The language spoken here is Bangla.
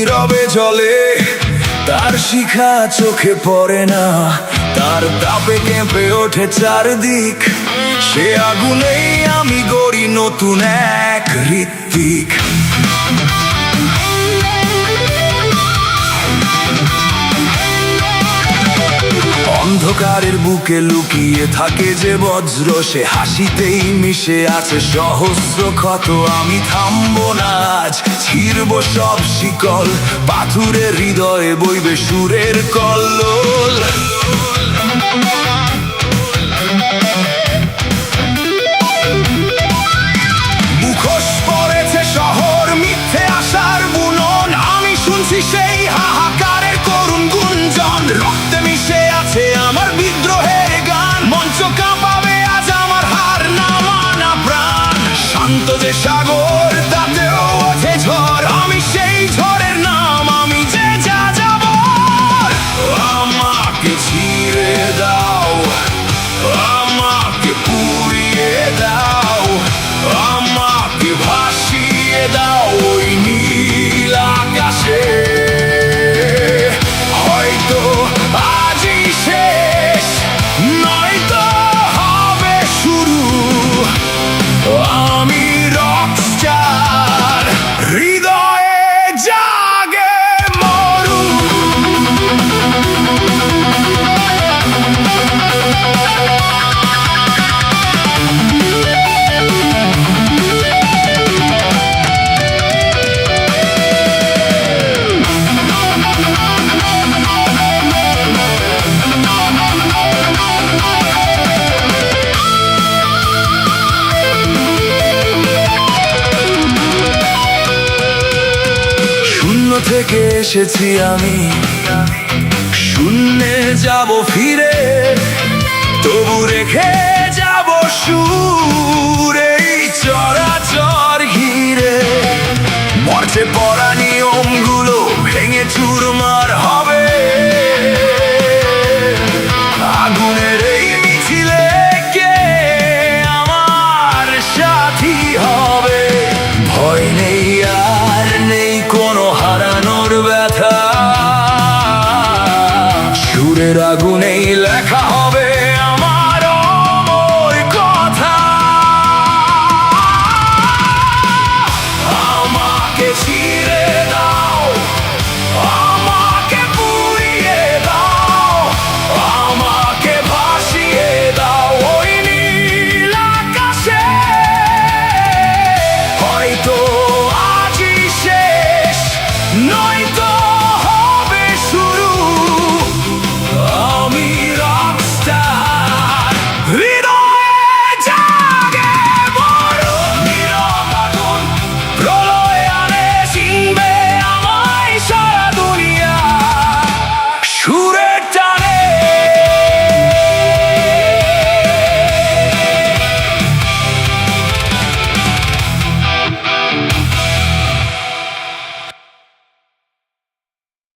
নীরবে জ্বলে, তার শিখা চোখে পড়ে না, তার তাপে কেঁপে ওঠে চারদিক। সে আগুনেই আমি গড়ি নতুন এক ঋত্বিক। অন্ধকারের বুকে লুকিয়ে থাকে যে বজ্র, সে হাসিতেই মিশে আছে সহস্র ক্ষত। আমি থামবো না আজ, ছিড়ব সব শিকল, পাথুরের হৃদয়ে বইবে সুরের কল্লোল। মুখোশ পড়েছে শহর, মিথ্যে আশার বুনন, আমি শুনছি সেই হাহাকারের করুণ গুঞ্জন। রক্তে মিশে আছে আমার বিদ্রোহের গান, মঞ্চ কাঁপাবে আজ আমার হার না মানা প্রাণ। শান্ত যে সাগর তাতেও ওঠে ঝড়, আমি সেই ঝড়ের নাম, আমি যে যাযাবর। আমাকে ছিঁড়ে দাও, আমাকে পুড়িয়ে দাও, আমাকে ভাসিয়ে দাও ওই নীল আকাশে। হয়তো আজই শেষ, নয়তো হবে শুরু। আমি রকস্টার, হৃদয়ে জাগে মরু। শূন্য থেকে এসেছি আমি, শূন্যে যাব ফিরে, তবু রেখে যাব সুর এই চরাচর ঘিরে। মর্চে পড়া নিয়মগুলো ভেঙে চুরমার হবে, আগুনের এই মিছিলে কে আমার সাথী হবে। ভয় নেই আর নেই কোনো হারানোর ব্যথা, সুরের আগুনে